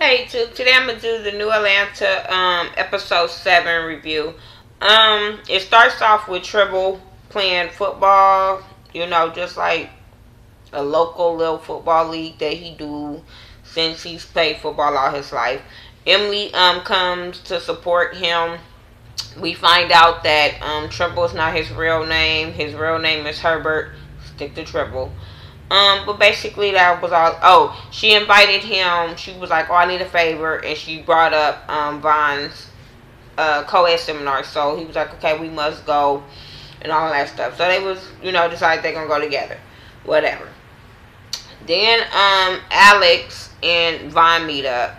Hey, today I'm gonna do the New Atlanta episode 7 review. It starts off with Tribble playing football, just like a local little football league that he do since he's played football all his life. Emily comes to support him. We find out that Tribble is not his real name. His real name is Herbert. Stick to Tribble. But basically that was all. Oh, she invited him. She was like, "Oh, I need a favor," and she brought up Vaughn's co-ed seminar. So he was like, "Okay, we must go," and all that stuff. So they was, decided they're gonna go together, whatever. Then Alex and Vaughn meet up.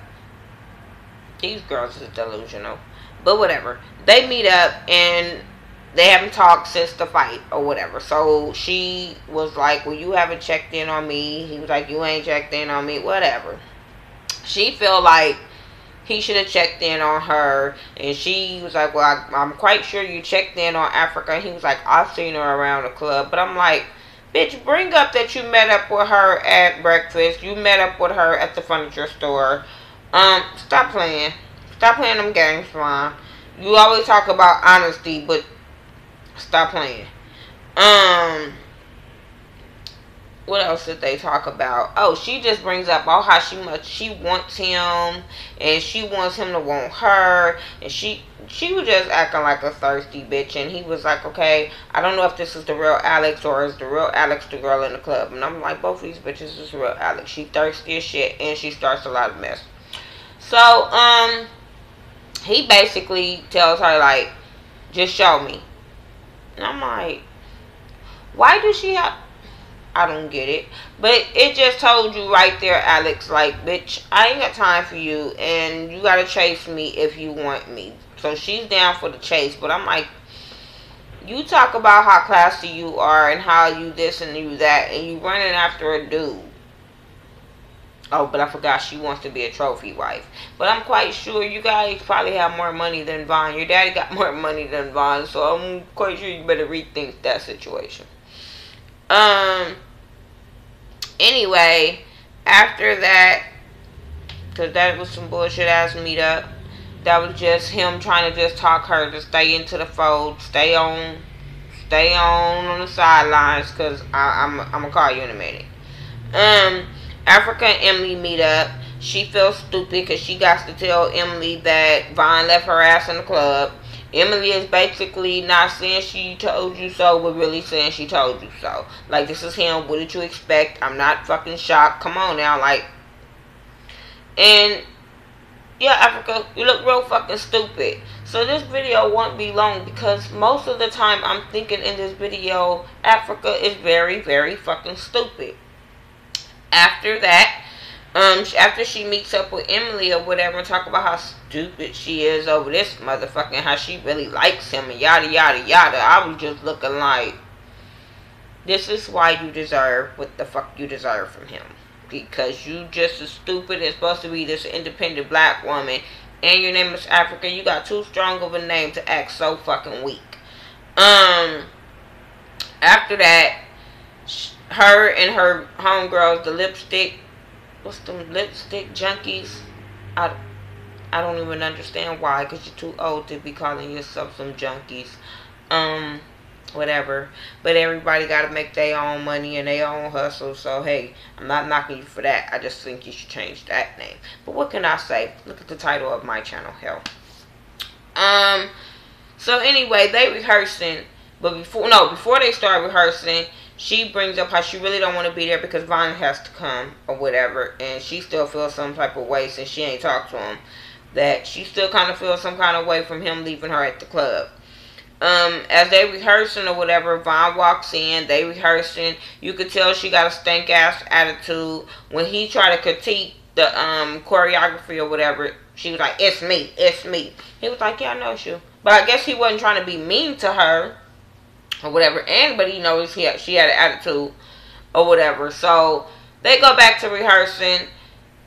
These girls is delusional, but whatever. They meet up and they haven't talked since the fight or whatever. So she was like, "Well, you haven't checked in on me." He was like, "You ain't checked in on me," whatever. She felt like he should have checked in on her, and she was like, "Well, I'm quite sure you checked in on Africa." And he was like, "I've seen her around the club," but I'm like, "Bitch, bring up that you met up with her at breakfast. You met up with her at the furniture store. Stop playing. Stop playing them games, Ron. You always talk about honesty, but stop playing." Um, what else did they talk about? Oh, she just brings up how much she wants him, and she wants him to want her, and she was just acting like a thirsty bitch. And he was like, "Okay, I don't know if this is the real Alex or is the real Alex the girl in the club." And I'm like, both of these bitches is real Alex. She thirsty as shit, and she starts a lot of mess. So he basically tells her like, "Just show me." And I'm like, why do she have... I don't get it. But it just told you right there, Alex, like, bitch, I ain't got time for you, and you gotta chase me if you want me. So she's down for the chase, but I'm like, you talk about how classy you are and how you this and you that, and you running after a dude. Oh, but I forgot she wants to be a trophy wife. But I'm quite sure you guys probably have more money than Vaughn. Your daddy got more money than Vaughn, so I'm quite sure you better rethink that situation. Um, anyway, after that, because that was some bullshit ass meetup, that was just him trying to just talk her to stay into the fold, stay on the sidelines, because I'm gonna call you in a minute. Africa and Emily meet up. She feels stupid because she got to tell Emily that Vaughn left her ass in the club. Emily is basically not saying she told you so, but really saying she told you so. Like, this is him. What did you expect? I'm not fucking shocked. Come on now. Like, and yeah, Africa, you look real fucking stupid. So this video won't be long because most of the time I'm thinking in this video, Africa is very, very fucking stupid. After that, after she meets up with Emily or whatever and talk about how stupid she is over this motherfucker and how she really likes him and yada yada yada, I was just looking like, this is why you deserve what the fuck you deserve from him. Because you just as stupid as supposed to be this independent black woman, and your name is Africa. You got too strong of a name to act so fucking weak. After that, her and her homegirls, the lipstick, what's them lipstick junkies? I don't even understand why, because you're too old to be calling yourself some junkies. Whatever. But everybody got to make their own money and their own hustle. So, hey, I'm not knocking you for that. I just think you should change that name. But what can I say? Look at the title of my channel, hell. So anyway, they rehearsing. But before they start rehearsing, she brings up how she really don't want to be there because Vaughn has to come or whatever. And she still feels some type of way since she ain't talked to him. That she still kind of feels some kind of way from him leaving her at the club. As they rehearsing or whatever, Vaughn walks in, they rehearsing. You could tell she got a stank ass attitude. When he tried to critique the choreography or whatever, she was like, "It's me, it's me." He was like, "Yeah, I know it's you." But I guess he wasn't trying to be mean to her or whatever. But he knows she had an attitude or whatever. So they go back to rehearsing.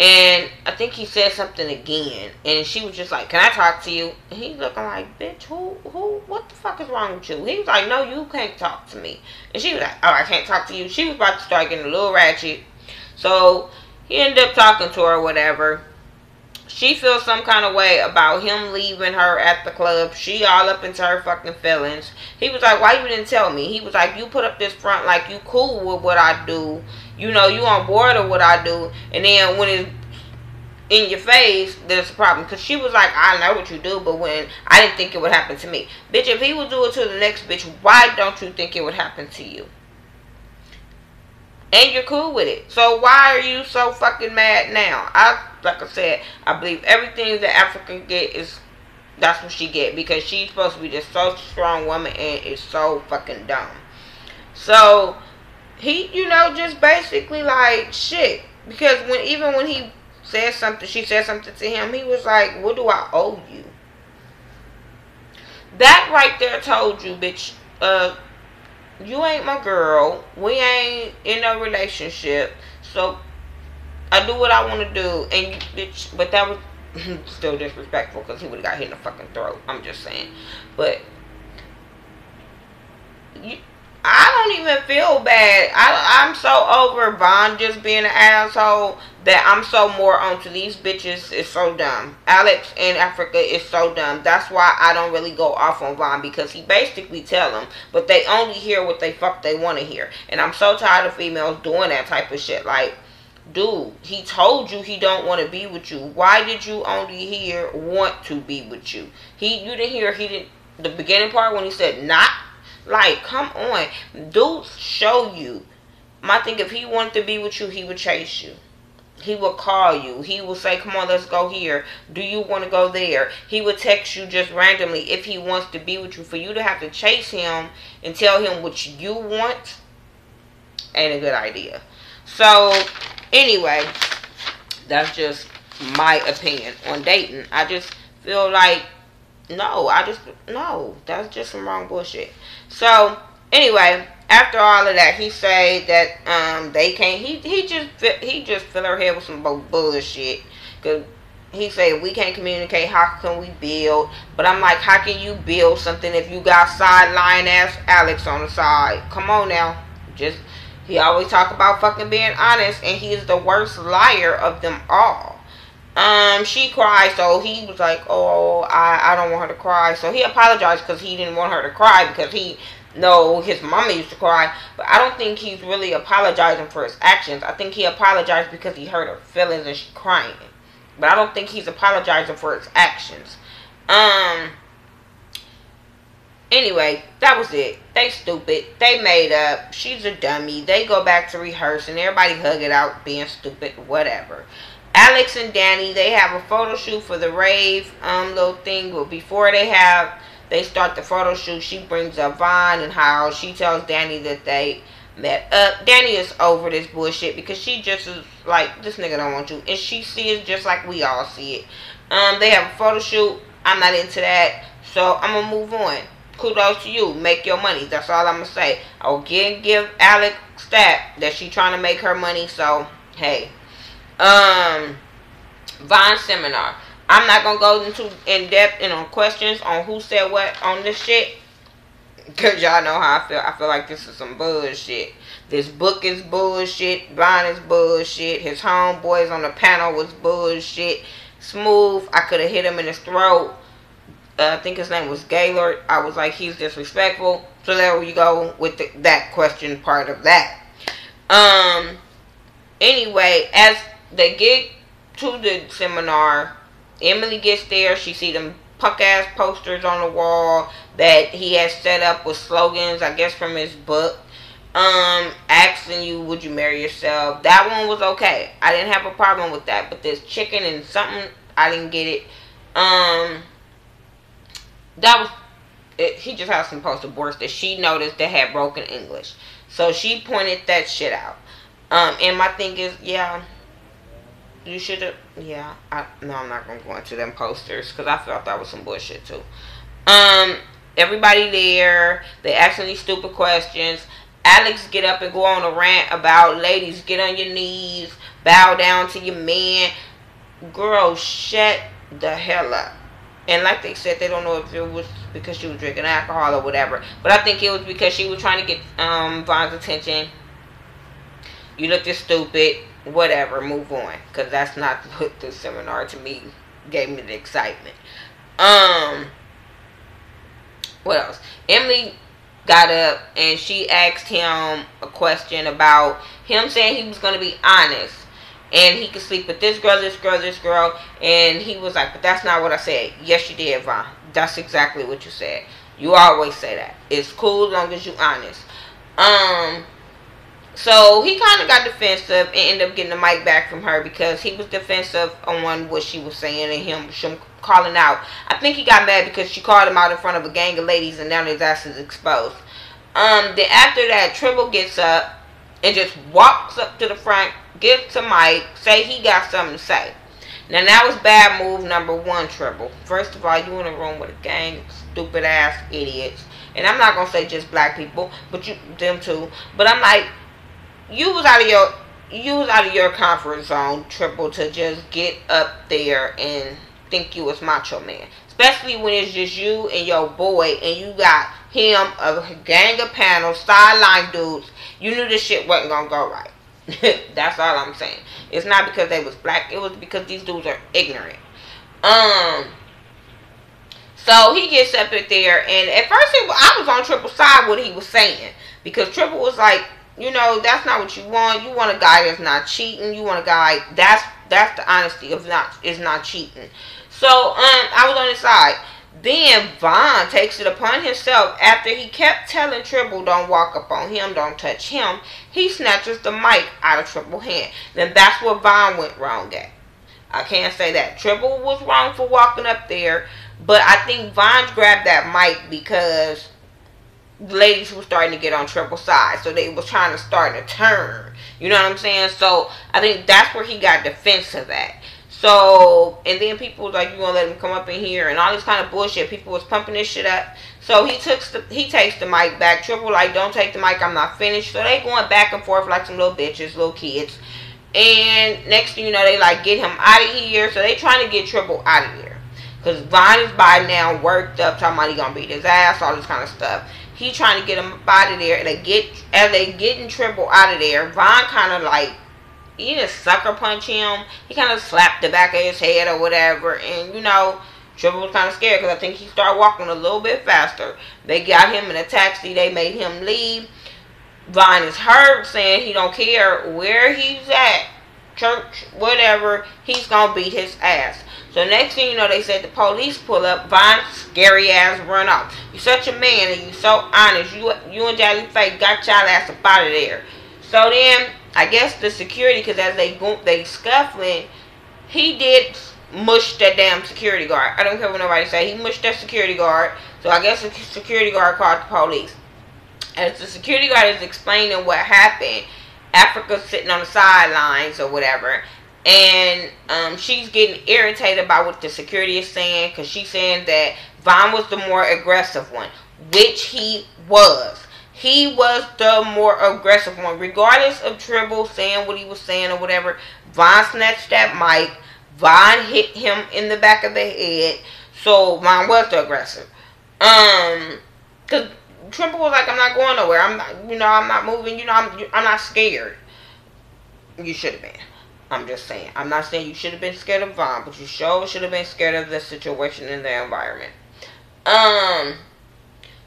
And I think he said something again. And she was just like, "Can I talk to you?" And he's looking like, "Bitch, what the fuck is wrong with you?" He was like, "No, you can't talk to me." And she was like, "Oh, I can't talk to you." She was about to start getting a little ratchet. So he ended up talking to her or whatever. She feels some kind of way about him leaving her at the club. She all up into her fucking feelings. He was like, why you didn't tell me? He was like, you put up this front like you cool with what I do. You know, you on board with what I do. And then when it's in your face, there's a problem. Because she was like, I know what you do, but when I didn't think it would happen to me. Bitch, if he would do it to the next bitch, why don't you think it would happen to you? And you're cool with it. So why are you so fucking mad now? Like I said, I believe everything that Africa get is, that's what she get. Because she's supposed to be this so strong woman and is so fucking dumb. So, he, you know, just basically like, shit. Because even when he said something, she said something to him, he was like, what do I owe you? That right there told you, bitch, you ain't my girl. We ain't in no relationship. So, I do what I want to do. And you, bitch, but that was still disrespectful because he would have got hit in the fucking throat. I'm just saying. But, I don't even feel bad. I'm so over Vaughn just being an asshole that I'm so more onto these bitches. Is so dumb. Alex and Africa is so dumb. That's why I don't really go off on Vaughn, because he basically tell them, but they only hear what they fuck they want to hear. And I'm so tired of females doing that type of shit. Like, dude, he told you he don't want to be with you. Why did you only hear want to be with you? You didn't hear the beginning part when he said not. Like, come on. Dudes show you. My thing, if he wanted to be with you, he would chase you. He would call you. He would say, come on, let's go here. Do you want to go there? He would text you just randomly if he wants to be with you. For you to have to chase him and tell him what you want ain't a good idea. So, anyway, that's just my opinion on dating. I just feel like, no, that's just some wrong bullshit. So, anyway, after all of that, he said that they can't. He just fill her head with some bullshit. Cause he said we can't communicate. How can we build? But I'm like, how can you build something if you got sideline ass Alex on the side? Come on now, he always talk about fucking being honest, and he is the worst liar of them all. She cried, so he was like, oh, I don't want her to cry. So he apologized because he didn't want her to cry, because he know his mama used to cry. But I don't think he's really apologizing for his actions. I think he apologized because he hurt her feelings and she's crying. But I don't think he's apologizing for his actions. Anyway, that was it. They stupid. They made up. She's a dummy. They go back to rehearsing. Everybody hug it out being stupid. Whatever. Alex and Danny, they have a photo shoot for the rave little thing. But before they start the photo shoot, she brings up Vaughn and how she tells Danny that they met up. Danny is over this bullshit because she just is like, this nigga don't want you. And she sees just like we all see it. They have a photo shoot. I'm not into that. So I'm going to move on. Kudos to you. Make your money. That's all I'm going to say. I'll give Alex that she trying to make her money. So, hey. Vaughn seminar. I'm not gonna go into in depth and on questions on who said what on this shit, cause y'all know how I feel. I feel like this is some bullshit. This book is bullshit. Vaughn is bullshit. His homeboys on the panel was bullshit. Smooth. I could have hit him in his throat. I think his name was Gaylord. I was like, he's disrespectful. So there we go with that question part of that. Anyway, as they get to the seminar, Emily gets there. She see them punk-ass posters on the wall that he has set up with slogans, I guess, from his book. Asking you, would you marry yourself? That one was okay. I didn't have a problem with that. But this chicken and something, I didn't get it. That was it. He just had some poster boards that she noticed that had broken English. So she pointed that shit out. And my thing is, yeah, you should have, yeah, no, I'm not going to go into them posters, because I felt that was some bullshit, too. Everybody there, they asking these stupid questions. Alex get up and go on a rant about, ladies, get on your knees, bow down to your man. Girl, shut the hell up. And like they said, they don't know if it was because she was drinking alcohol or whatever, but I think it was because she was trying to get Vaughn's attention. You look just stupid. whatever, move on, because that's not what the seminar to me gave me the excitement. What else? Emily got up and she asked him a question about him saying he was going to be honest and he could sleep with this girl, this girl, this girl, and he was like, but that's not what I said. Yes, you did, Vaughn. That's exactly what you said. You always say that. It's cool as long as you honest. So he kind of got defensive and ended up getting the mic back from her because he was defensive on what she was saying and him calling out. I think he got mad because she called him out in front of a gang of ladies and now his ass is exposed. Then after that, Tribble gets up and just walks up to the front, gets a mic, say he got something to say. Now that was bad move number one, Tribble. First of all, you in a room with a gang of stupid ass idiots. And I'm not going to say just black people, but them too. But I'm like, you was out of your comfort zone, Tribble, to just get up there and think you was Macho Man. Especially when it's just you and your boy and you got him, a gang of panels, sideline dudes. You knew this shit wasn't gonna go right. That's all I'm saying. It's not because they was black. It was because these dudes are ignorant. So he gets up there and at first I was on Tribble's side what he was saying. Because Tribble was like, you know, that's not what you want. You want a guy that's not cheating. You want a guy that's the honesty of is not cheating. So I was on his side. Then Vaughn takes it upon himself after he kept telling Tribble don't walk up on him, don't touch him. He snatches the mic out of Tribble's hand. Then that's where Vaughn went wrong at. I can't say that. Tribble was wrong for walking up there, but I think Vaughn grabbed that mic because the ladies were starting to get on Tribble's side, so they was trying to start a turn. You know what I'm saying? So I think that's where he got defensive at. So, and then people was like, you gonna let him come up in here and all this kind of bullshit. People was pumping this shit up. So he takes the mic back. Tribble like, don't take the mic, I'm not finished. So they going back and forth like some little bitches, little kids. And next thing you know, they like get him out of here. So they trying to get Tribble out of here. Because Vaughn is by now worked up, talking about he gonna beat his ass, all this kind of stuff. He trying to get him out of there. And as they getting Tribble out of there, Vaughn kind of like, he just sucker punch him. He kind of slapped the back of his head or whatever. And, you know, Tribble was kind of scared because I think he started walking a little bit faster. They got him in a taxi. They made him leave. Vaughn is hurt, saying he don't care where he's at. Church, whatever. He's going to beat his ass. So next thing you know, they said the police pull up. Vaughn's scary ass run off. You such a man and you so honest. You and Jazzy Faye got y'all ass up out of there. So then, I guess the security, because as they scuffling, he did mush that damn security guard. I don't care what nobody say. He mushed that security guard. So I guess the security guard called the police. As the security guard is explaining what happened, Africa's sitting on the sidelines or whatever. And she's getting irritated by what the security is saying. Because she's saying that Vaughn was the more aggressive one. Which he was. He was the more aggressive one. Regardless of Tribble saying what he was saying or whatever, Vaughn snatched that mic. Vaughn hit him in the back of the head. So Vaughn was the aggressive. Because Tribble was like, I'm not going nowhere. I'm not moving. I'm not scared. You should have been. I'm just saying. I'm not saying you should have been scared of Vaughn, but you sure should have been scared of the situation in the environment.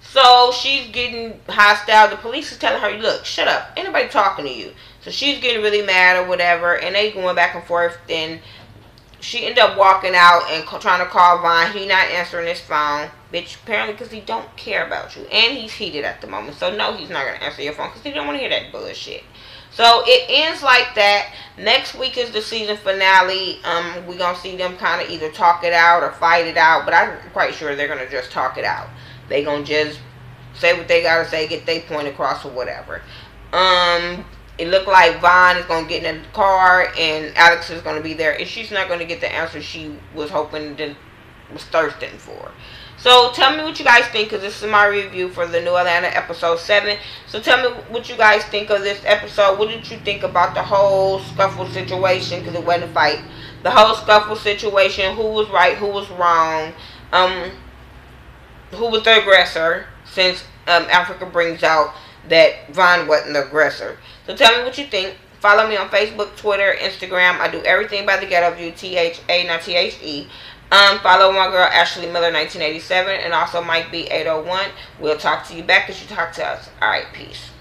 So she's getting hostile. The police is telling her, look, shut up. Ain't nobody talking to you. So she's getting really mad or whatever. And they going back and forth. Then she ended up walking out and trying to call Vaughn. He not answering his phone. Bitch, apparently because he don't care about you. And he's heated at the moment. So no, he's not going to answer your phone because he don't want to hear that bullshit. So it ends like that. Next week is the season finale. We're going to see them kind of either talk it out or fight it out. But I'm quite sure they're going to just talk it out. They going to just say what they got to say, get their point across or whatever. It looked like Vaughn is going to get in the car and Alex is going to be there. And she's not going to get the answer she was hoping to, was thirsting for. So tell me what you guys think, because this is my review for the New Atlanta episode 7. So tell me what you guys think of this episode. What did you think about the whole scuffle situation, because it wasn't a fight. The whole scuffle situation, who was right, who was wrong, who was the aggressor, since Africa brings out that Vaughn wasn't the aggressor. So tell me what you think. Follow me on Facebook, Twitter, Instagram. I do everything by the Ghetto View, THA, not THE. Follow my girl Ashley Miller 1987 and also Mike B 801. We'll talk to you back as you talk to us. Alright, peace.